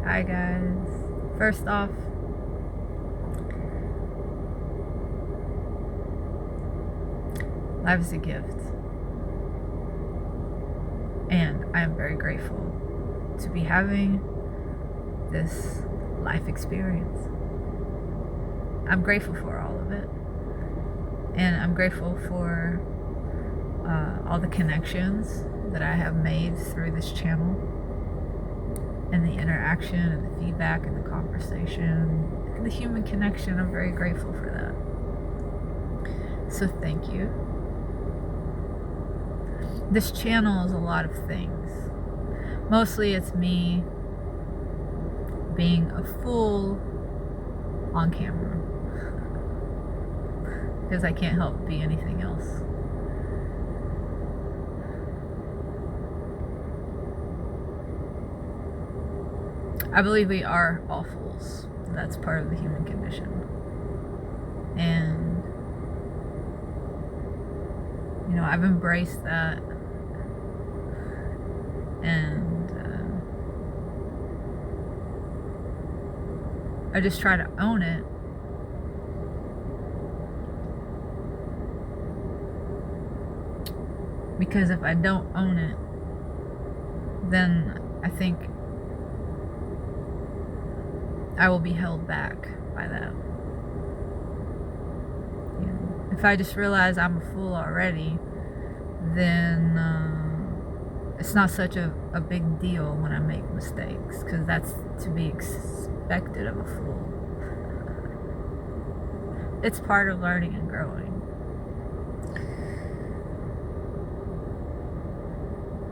Hi guys. First off, life is a gift. And I am very grateful to be having this life experience. I'm grateful for all of it. And I'm grateful for all the connections that I have made through this channel, and the interaction and the feedback and the conversation and the human connection. I'm very grateful for that. So thank you. This channel is a lot of things. Mostly it's me being a fool on camera, because I can't help be anything else. I believe we are all fools. That's part of the human condition. And, you know, I've embraced that. And I just try to own it. Because if I don't own it, then I think I will be held back by that. You know, if I just realize I'm a fool already, then it's not such a big deal when I make mistakes, because that's to be expected of a fool. It's part of learning and growing.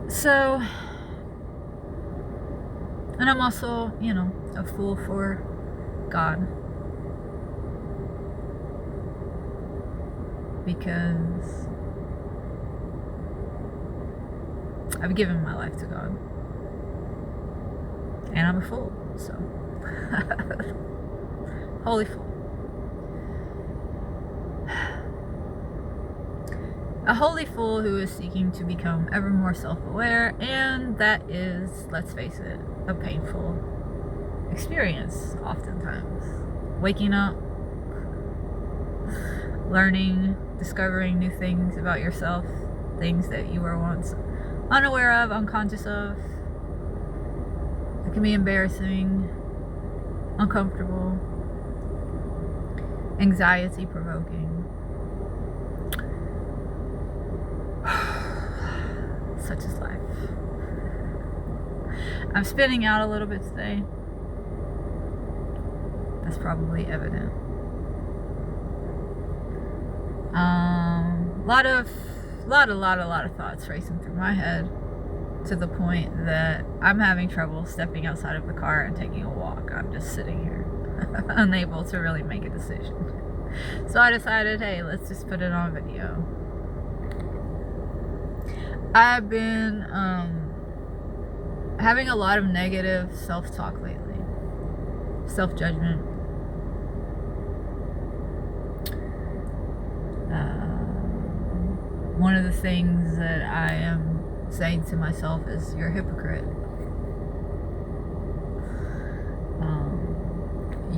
So, and I'm also, you know, a fool for God, because I've given my life to God, and I'm a fool, so holy fool. A holy fool who is seeking to become ever more self-aware, and that is, let's face it, a painful experience oftentimes. Waking up, learning, discovering new things about yourself, things that you were once unaware of, unconscious of. It can be embarrassing, uncomfortable, anxiety-provoking. Such is life. I'm spinning out a little bit today. That's probably evident. A lot of thoughts racing through my head, to the point that I'm having trouble stepping outside of the car and taking a walk. I'm just sitting here, unable to really make a decision. So I decided, hey, let's just put it on video. I've been having a lot of negative self-talk lately, self-judgment. One of the things that I am saying to myself is, you're a hypocrite.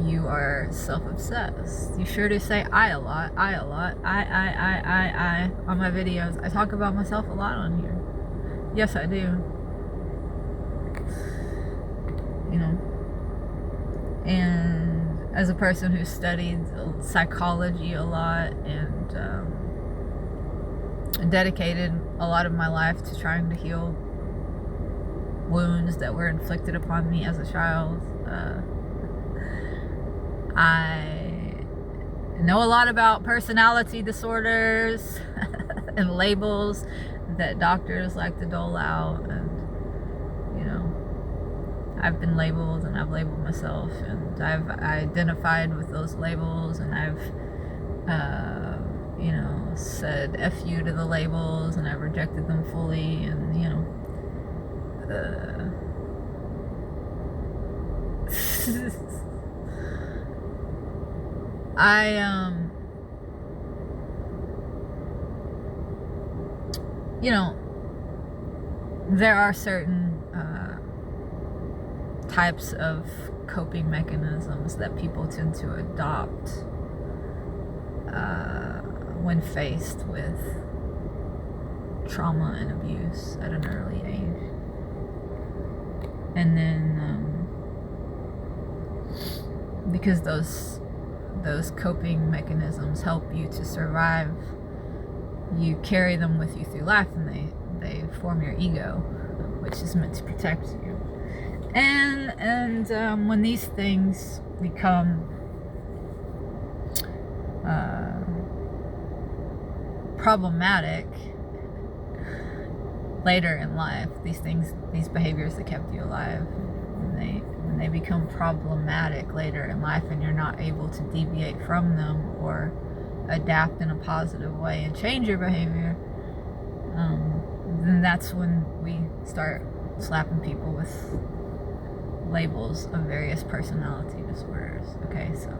You are self-obsessed. You sure do say I a lot. I on my videos. I talk about myself a lot on here. Yes, I do. You know, and as a person who studied psychology a lot, and dedicated a lot of my life to trying to heal wounds that were inflicted upon me as a child, I know a lot about personality disorders and labels that doctors like to dole out. And, you know, I've been labeled, and I've labeled myself, and I've identified with those labels, and I've you know, said F you to the labels, and I've rejected them fully. And, you know, you know, there are certain types of coping mechanisms that people tend to adopt when faced with trauma and abuse at an early age. And then because those coping mechanisms help you to survive, you carry them with you through life, and they form your ego, which is meant to protect you. And when these things become problematic later in life, these behaviors that kept you alive, when they become problematic later in life and you're not able to deviate from them or adapt in a positive way and change your behavior, then that's when we start slapping people with labels of various personality disorders. Okay, so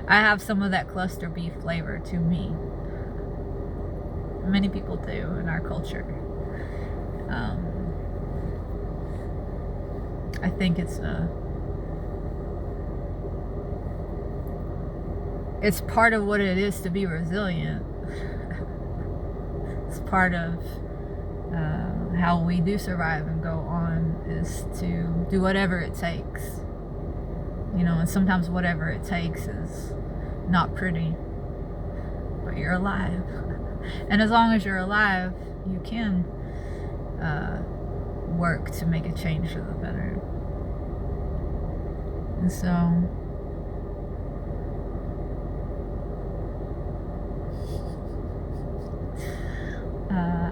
I have some of that cluster B flavor to me. Many people do in our culture. I think it's part of what it is to be resilient. It's part of how we do survive and go on, is to do whatever it takes. You know, and sometimes whatever it takes is not pretty, but you're alive. And as long as you're alive, you can work to make a change for the better. And so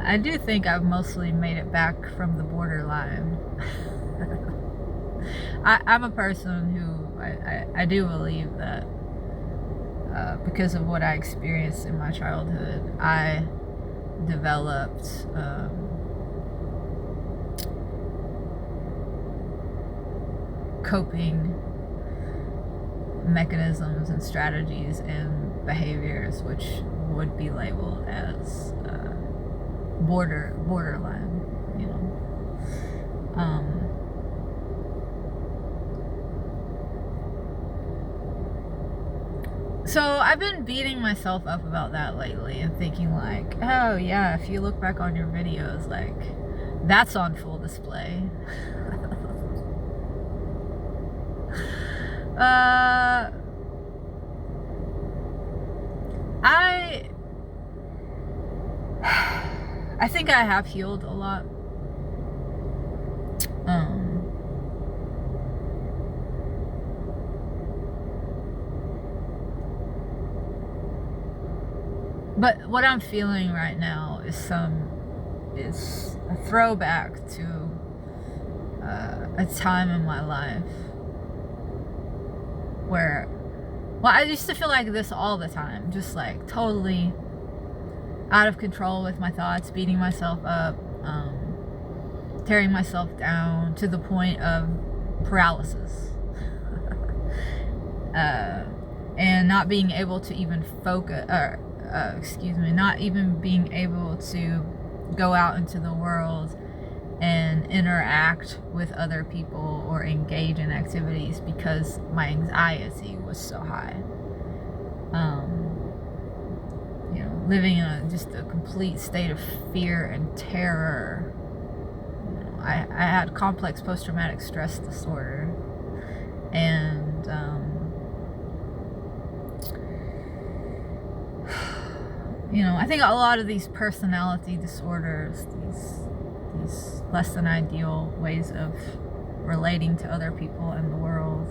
I do think I've mostly made it back from the borderline. I'm a person who I do believe that because of what I experienced in my childhood, I developed coping mechanisms and strategies and behaviors which would be labeled as borderline, you know. So I've been beating myself up about that lately and thinking like, oh yeah, if you look back on your videos, like, that's on full display. I think I have healed a lot. But what I'm feeling right now is a throwback to a time in my life where, well, I used to feel like this all the time, just like totally out of control with my thoughts, beating myself up, tearing myself down to the point of paralysis, and not being able to even focus, not even being able to go out into the world and interact with other people or engage in activities because my anxiety was so high. You know, living in just a complete state of fear and terror. You know, I had complex post-traumatic stress disorder, and you know, I think a lot of these personality disorders, these less than ideal ways of relating to other people and the world,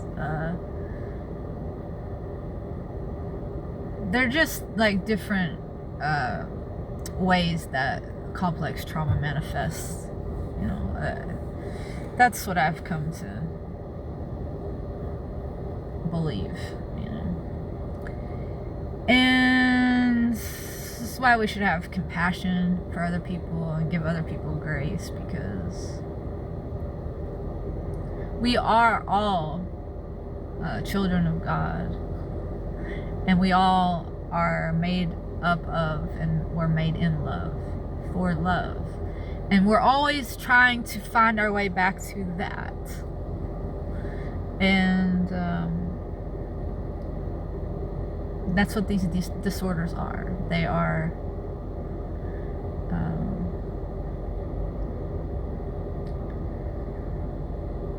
they're just like different ways that complex trauma manifests. You know, that's what I've come to believe, you know. And this is why we should have compassion for other people and give other people grace, because we are all children of God, and we all are made up of and were made in love, for love. And we're always trying to find our way back to that. And that's what these disorders are. They are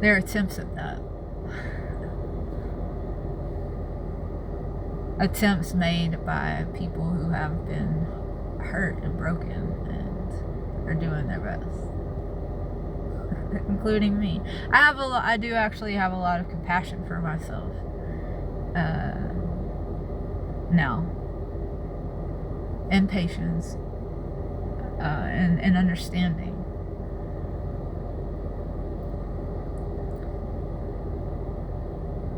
they're attempts at that. Attempts made by people who have been hurt and broken and are doing their best, including me. I do actually have a lot of compassion for myself now, and patience, and understanding.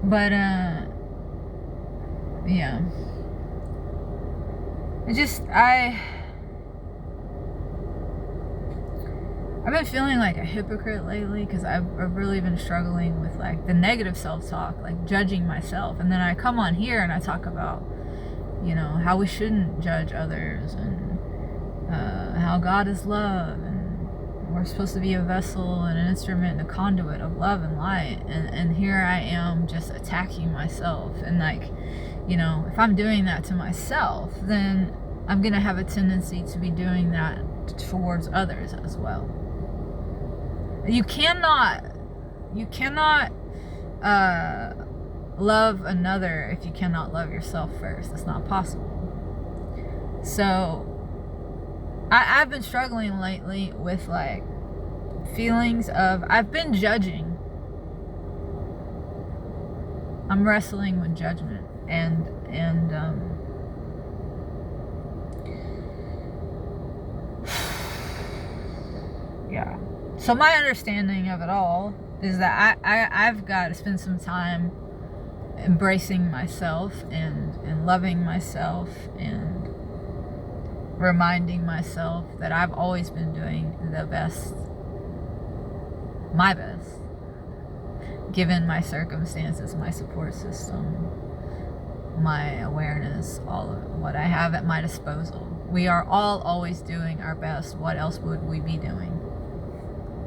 But yeah, I've been feeling like a hypocrite lately, because I've really been struggling with like the negative self-talk, like judging myself. And then I come on here and I talk about, you know, how we shouldn't judge others, and how God is love, and we're supposed to be a vessel and an instrument and a conduit of love and light. And here I am just attacking myself. And like, you know, if I'm doing that to myself, then I'm going to have a tendency to be doing that towards others as well. You cannot love another if you cannot love yourself first. It's not possible. So I've been struggling lately with like feelings of, I've been judging. I'm wrestling with judgment and yeah. So my understanding of it all is that I've got to spend some time embracing myself and loving myself and reminding myself that I've always been doing the best, my best, given my circumstances, my support system, my awareness, all of what I have at my disposal. We are all always doing our best. What else would we be doing?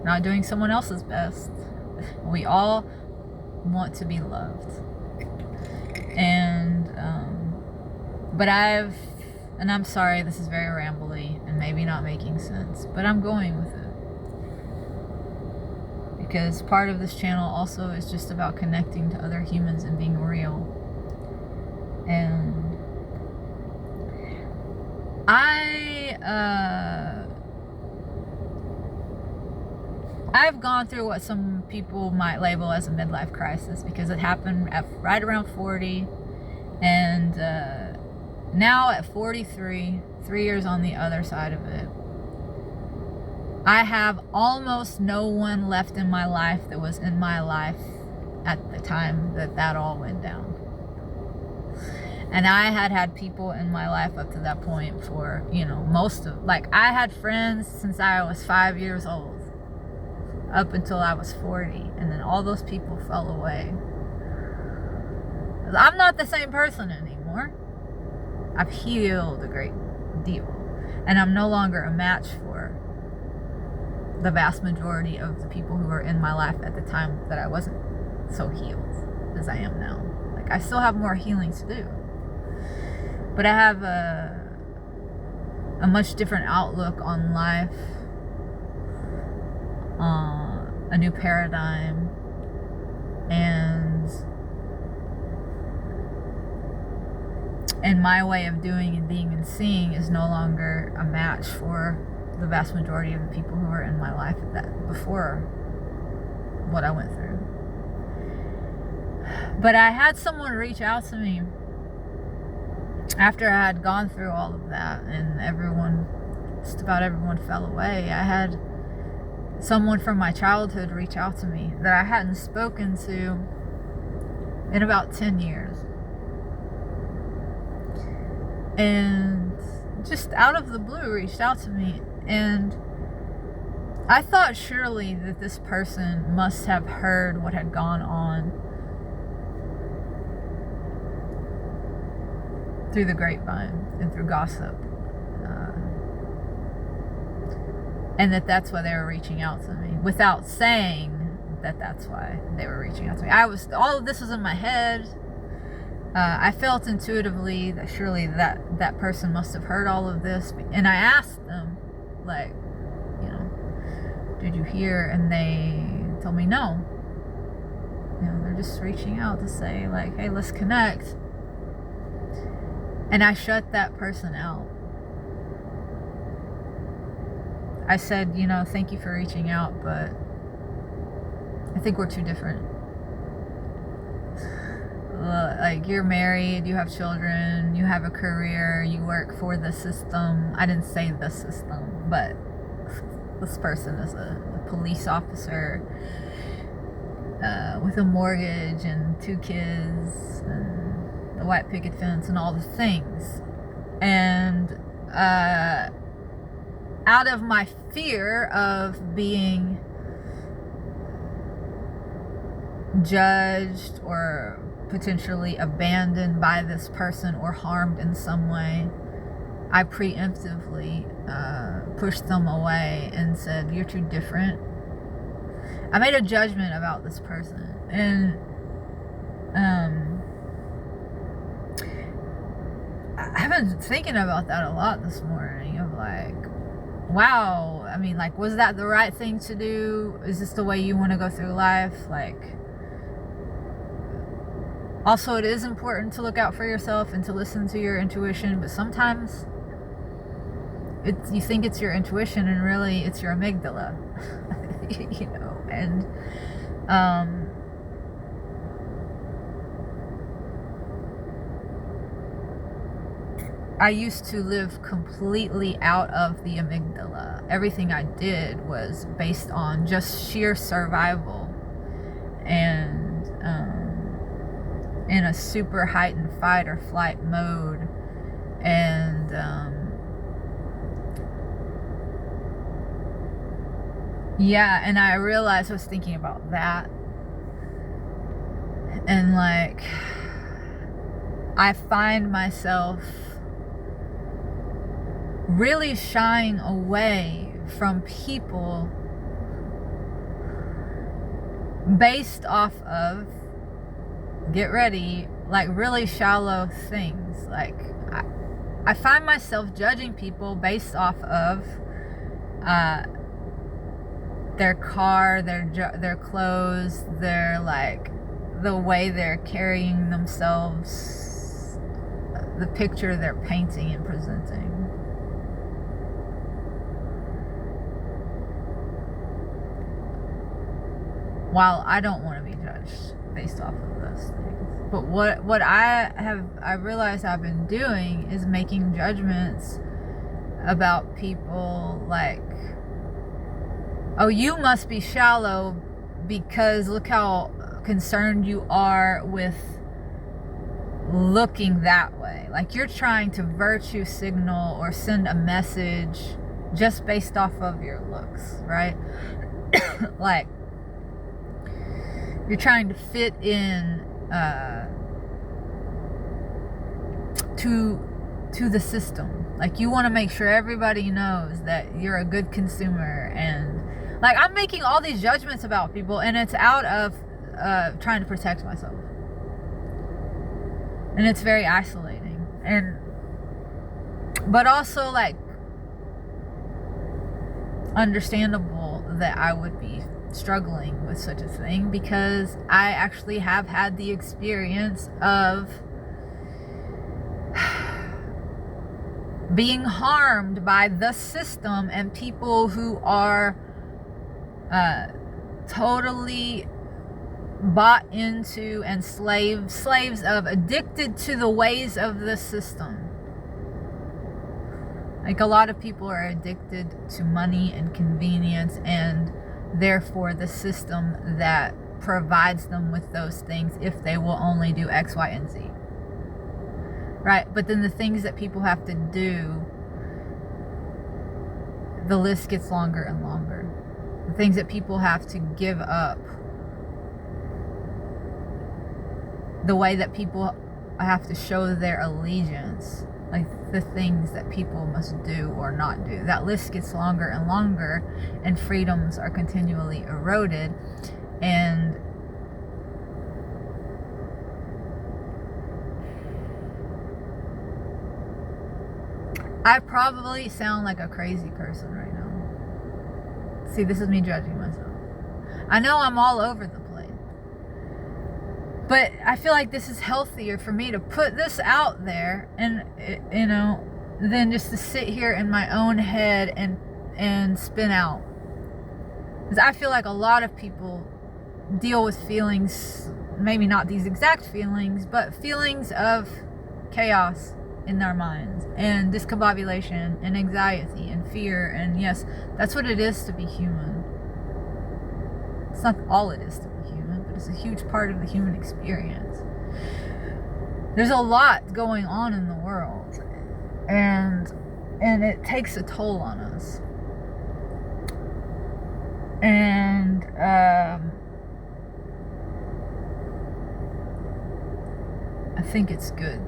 Not doing someone else's best. We all want to be loved. And and I'm sorry, this is very rambly and maybe not making sense, but I'm going with it. Because part of this channel also is just about connecting to other humans and being real. And I've gone through what some people might label as a midlife crisis, because it happened at right around 40, and now at 43, 3 years on the other side of it, I have almost no one left in my life that was in my life at the time that all went down. And I had people in my life up to that point for, you know, I had friends since I was 5 years old, up until I was 40, and then all those people fell away. I'm not the same person anymore. I've healed a great deal, and I'm no longer a match for the vast majority of the people who were in my life at the time that I wasn't so healed as I am now. Like, I still have more healing to do, but I have a much different outlook on life, a new paradigm, and my way of doing and being and seeing is no longer a match for the vast majority of the people who were in my life before what I went through. But I had someone reach out to me after I had gone through all of that, and just about everyone fell away. I had someone from my childhood reach out to me that I hadn't spoken to in about 10 years. And just out of the blue reached out to me, and I thought surely that this person must have heard what had gone on through the grapevine and through gossip. and that's why they were reaching out to me without saying that's why they were reaching out to me. All of this was in my head. I felt intuitively that surely that person must have heard all of this, and I asked them, like, you know, did you hear? And they told me no. You know, they're just reaching out to say, like, hey, let's connect. And I shut that person out. I said, you know, thank you for reaching out, but I think we're too different. Like, you're married, you have children, you have a career, you work for the system. I didn't say the system, but this person is a police officer with a mortgage and 2 kids and the white picket fence and all the things. And out of my fear of being judged or potentially abandoned by this person or harmed in some way, I preemptively pushed them away and said, you're too different. I made a judgment about this person, and I've been thinking about that a lot this morning, of like, wow, I mean, like, was that the right thing to do? Is this the way you want to go through life? Like, also, it is important to look out for yourself and to listen to your intuition, but sometimes you think it's your intuition and really it's your amygdala. You know, and I used to live completely out of the amygdala. Everything I did was based on just sheer survival and in a super heightened fight or flight mode. And yeah, and I realized I was thinking about that, and like, I find myself really shying away from people based off of, get ready, like, really shallow things. Like, I find myself judging people based off of their car, their clothes, their, like, the way they're carrying themselves, the picture they're painting and presenting. While I don't want to be judged based off of those things. But what I realized I've been doing is making judgments about people, like, oh, you must be shallow because look how concerned you are with looking that way. Like, you're trying to virtue signal or send a message just based off of your looks, right? Like, you're trying to fit in to the system. Like, you want to make sure everybody knows that you're a good consumer. And like, I'm making all these judgments about people, and it's out of trying to protect myself, and it's very isolating. And but also, like, understandable that I would be struggling with such a thing, because I actually have had the experience of being harmed by the system and people who are totally bought into and slaves of, addicted to the ways of the system. Like, a lot of people are addicted to money and convenience, and therefore the system that provides them with those things if they will only do X, Y, and Z. Right? But then the things that people have to do, the list gets longer and longer. The things that people have to give up, the way that people have to show their allegiance like the things that people must do or not do. That list gets longer and longer, and freedoms are continually eroded. And I probably sound like a crazy person right now. See, this is me judging myself. I know I'm all over the place, but I feel like this is healthier for me to put this out there, and than just to sit here in my own head and spin out. Because I feel like a lot of people deal with feelings, maybe not these exact feelings, but feelings of chaos in their minds, and discombobulation, and anxiety, and fear. And yes, that's what it is to be human. It's not all it is to be human, but it's a huge part of the human experience. There's a lot going on in the world, and it takes a toll on us. And I think it's good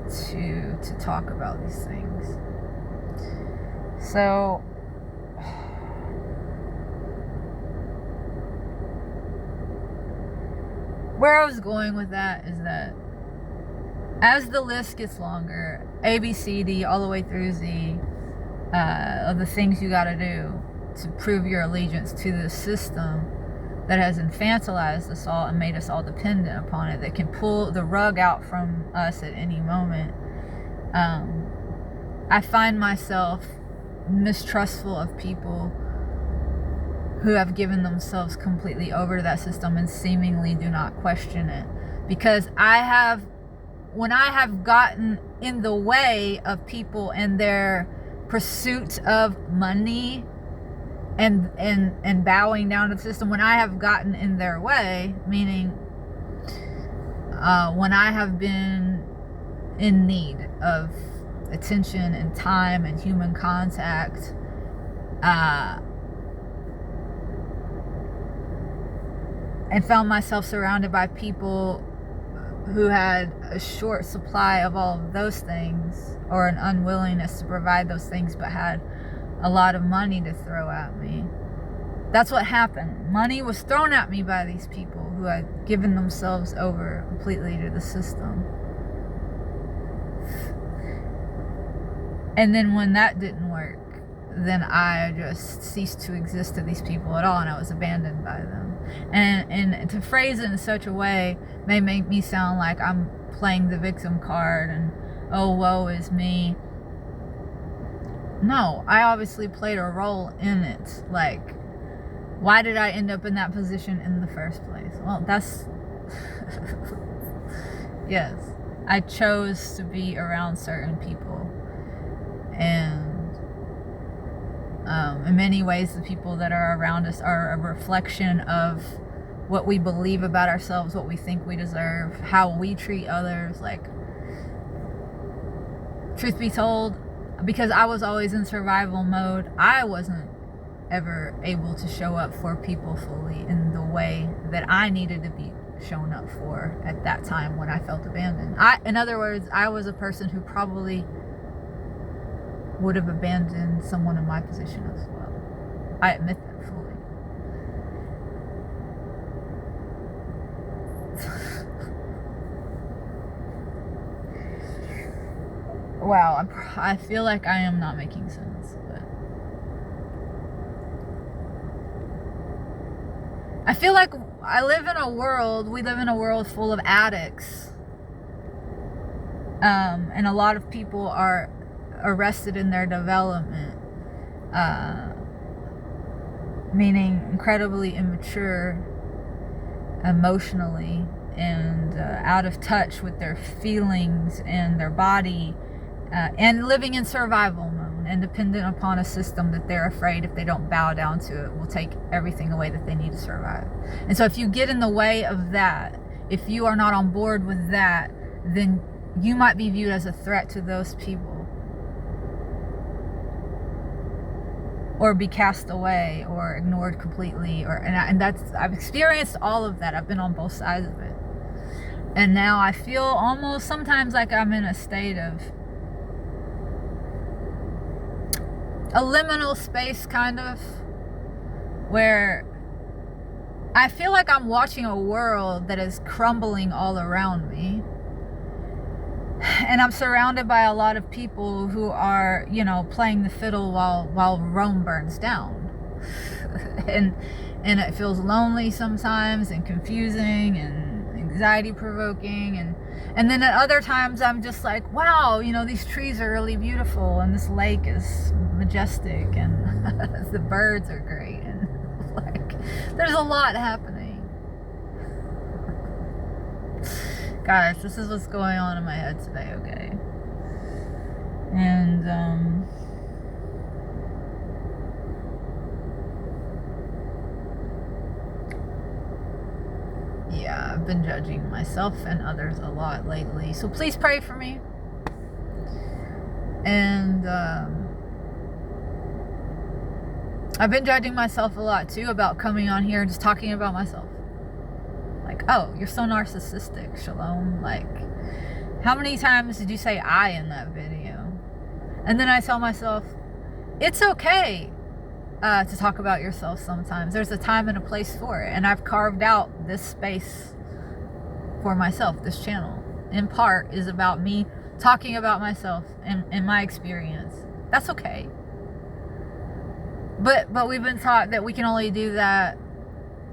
to talk about these things. So where I was going with that is that as the list gets longer, A, B, C, D, all the way through Z, of the things you gotta do to prove your allegiance to this system that has infantilized us all and made us all dependent upon it, that can pull the rug out from us at any moment, I find myself mistrustful of people who have given themselves completely over to that system and seemingly do not question it. Because when I have gotten in the way of people and their pursuit of money and bowing down to the system, when I have gotten in their way, meaning when I have been in need of attention and time and human contact, and found myself surrounded by people who had a short supply of all of those things, or an unwillingness to provide those things, but had a lot of money to throw at me. That's what happened. Money was thrown at me by these people who had given themselves over completely to the system. And then when that didn't work, then I just ceased to exist to these people at all, and I was abandoned by them. And to phrase it in such a way may make me sound like I'm playing the victim card and, oh, woe is me. No, I obviously played a role in it. Like, why did I end up in that position in the first place? Well, that's yes, I chose to be around certain people, and in many ways the people that are around us are a reflection of what we believe about ourselves, what we think we deserve, how we treat others. Like, truth be told, because I was always in survival mode, I wasn't ever able to show up for people fully in the way that I needed to be shown up for at that time when I felt abandoned. In other words, I was a person who probably would have abandoned someone in my position as well. I admit that fully. Wow, I feel like I am not making sense, but I feel like we live in a world full of addicts, and a lot of people are arrested in their development, meaning incredibly immature emotionally, and out of touch with their feelings and their body, and living in survival mode and dependent upon a system that they're afraid if they don't bow down to it will take everything away that they need to survive. And so if you get in the way of that, if you are not on board with that, then you might be viewed as a threat to those people, or be cast away or ignored completely, and that's, I've experienced all of that. I've been on both sides of it, and now I feel almost sometimes like I'm in a state of a liminal space, kind of, where I feel like I'm watching a world that is crumbling all around me. And I'm surrounded by a lot of people who are, you know, playing the fiddle while Rome burns down. and it feels lonely sometimes, and confusing, and anxiety provoking, and then at other times I'm just like, wow, you know, these trees are really beautiful, and this lake is majestic, and the birds are great, and like, there's a lot happening. Guys, this is what's going on in my head today, okay? And yeah, I've been judging myself and others a lot lately, so please pray for me. And I've been judging myself a lot too about coming on here and just talking about myself. Like, oh, you're so narcissistic, Shalom. Like, how many times did you say I in that video? And then I tell myself, it's okay to talk about yourself sometimes. There's a time and a place for it. And I've carved out this space for myself. This channel, in part, is about me talking about myself and my experience. That's okay. But we've been taught that we can only do that,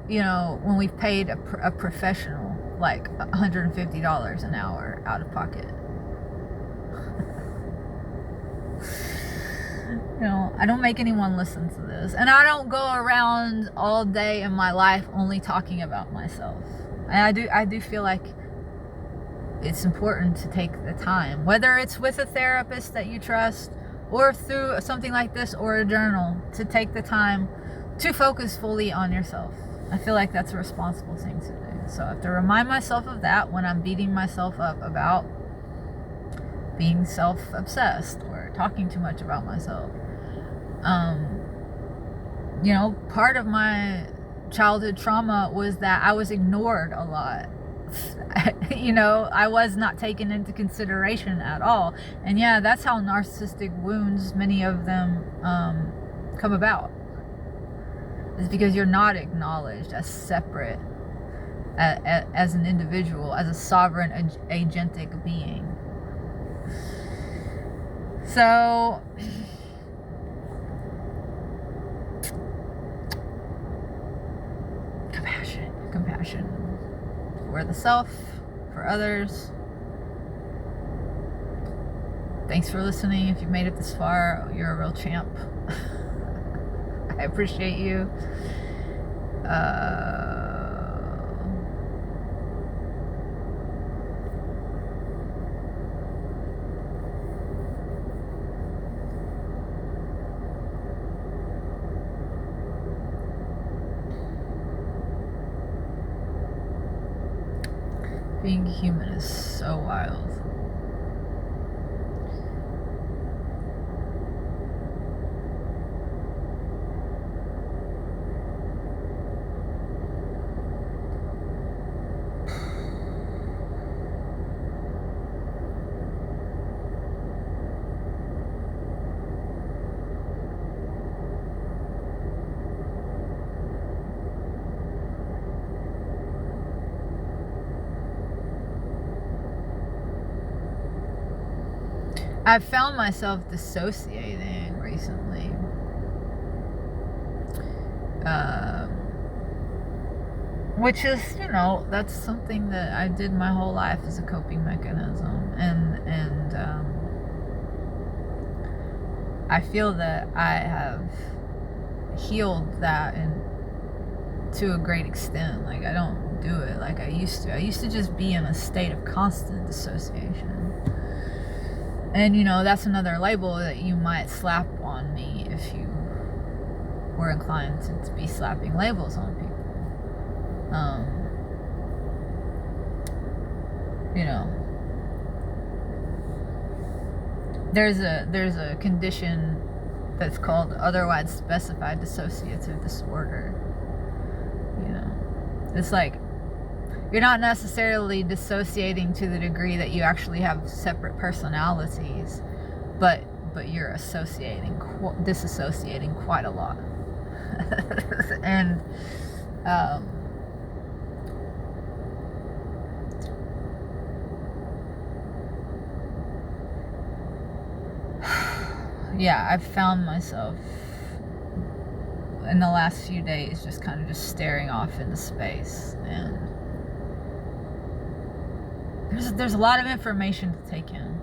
you know, when we've paid a professional like $150 an hour out of pocket. You know, I don't make anyone listen to this, and I don't go around all day in my life only talking about myself. And I do feel like it's important to take the time, whether it's with a therapist that you trust, or through something like this, or a journal, to take the time to focus fully on yourself. I feel like that's a responsible thing to do. So I have to remind myself of that when I'm beating myself up about being self-obsessed or talking too much about myself. You know, part of my childhood trauma was that I was ignored a lot. You know, I was not taken into consideration at all. And yeah, that's how narcissistic wounds, many of them, come about. It's because you're not acknowledged as separate, as an individual, as a sovereign, agentic being. So, compassion for the self, for others. Thanks for listening. If you've made it this far, you're a real champ. I appreciate you. Being human is so wild. I've found myself dissociating recently. Which is, you know, that's something that I did my whole life as a coping mechanism. And I feel that I have healed that to a great extent. Like, I don't do it like I used to. I used to just be in a state of constant dissociation. And, you know, that's another label that you might slap on me if you were inclined to be slapping labels on people. You know, there's a condition that's called otherwise specified dissociative disorder. You know, it's like, you're not necessarily dissociating to the degree that you actually have separate personalities, but but you're disassociating quite a lot. And yeah, I've found myself in the last few days just kind of just staring off into space, and there's a lot of information to take in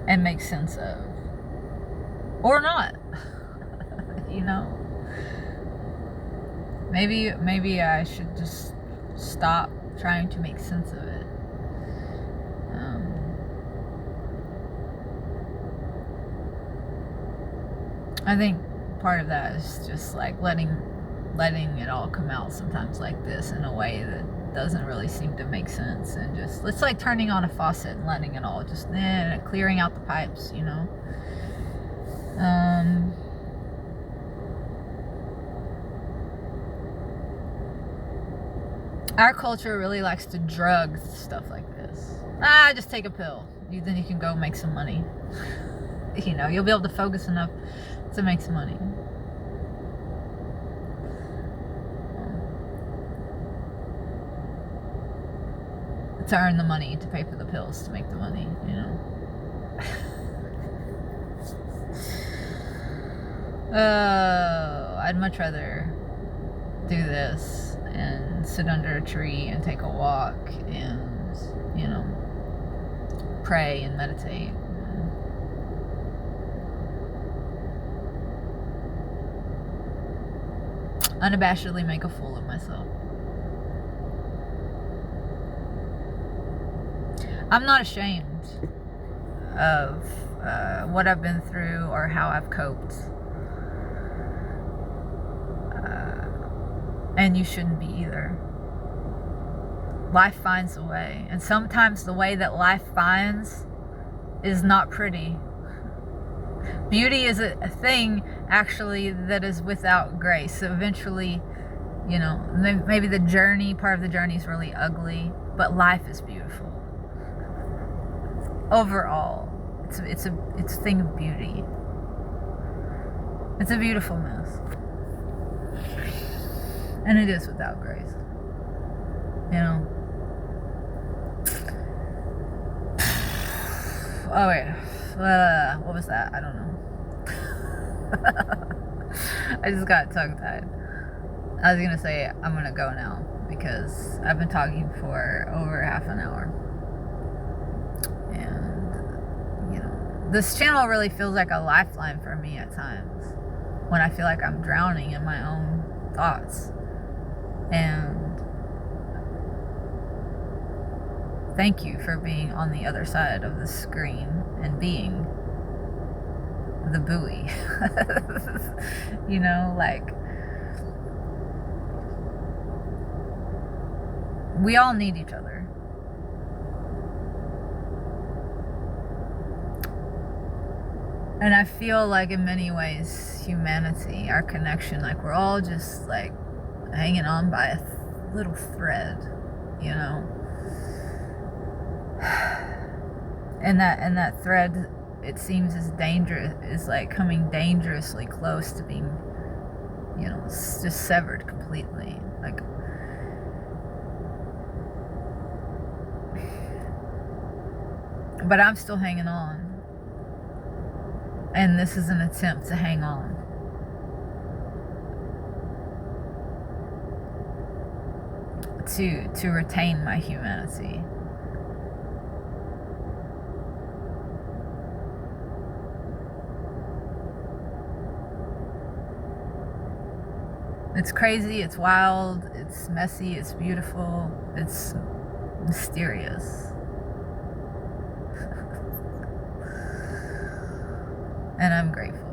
and make sense of, or not. You know, maybe I should just stop trying to make sense of it. I think part of that is just like letting it all come out sometimes like this in a way that doesn't really seem to make sense, and just it's like turning on a faucet and letting it all just clearing out the pipes, you know. Our culture really likes to drug stuff like this. Just take a pill. Then you can go make some money. You know, you'll be able to focus enough to make some money. To earn the money, to pay for the pills, to make the money, you know. I'd much rather do this and sit under a tree and take a walk and, you know, pray and meditate. Unabashedly make a fool of myself. I'm not ashamed of what I've been through or how I've coped. And you shouldn't be either. Life finds a way. And sometimes the way that life finds is not pretty. Beauty is a thing, actually, that is without grace. So eventually, you know, maybe part of the journey is really ugly, but life is beautiful. Overall, it's a thing of beauty. It's a beautiful mess. And it is without grace. You know? Oh, wait. What was that? I don't know. I just got tongue-tied. I was gonna say I'm gonna go now because I've been talking for over half an hour. And, you know, this channel really feels like a lifeline for me at times when I feel like I'm drowning in my own thoughts. And thank you for being on the other side of the screen and being the buoy. You know, like, we all need each other. And I feel like in many ways, humanity, our connection, like we're all just like hanging on by a little thread, you know? And that thread, it seems is like coming dangerously close to being, you know, just severed completely. Like, but I'm still hanging on. And this is an attempt to hang on. To retain my humanity. It's crazy, it's wild, it's messy, it's beautiful, it's mysterious. And I'm grateful.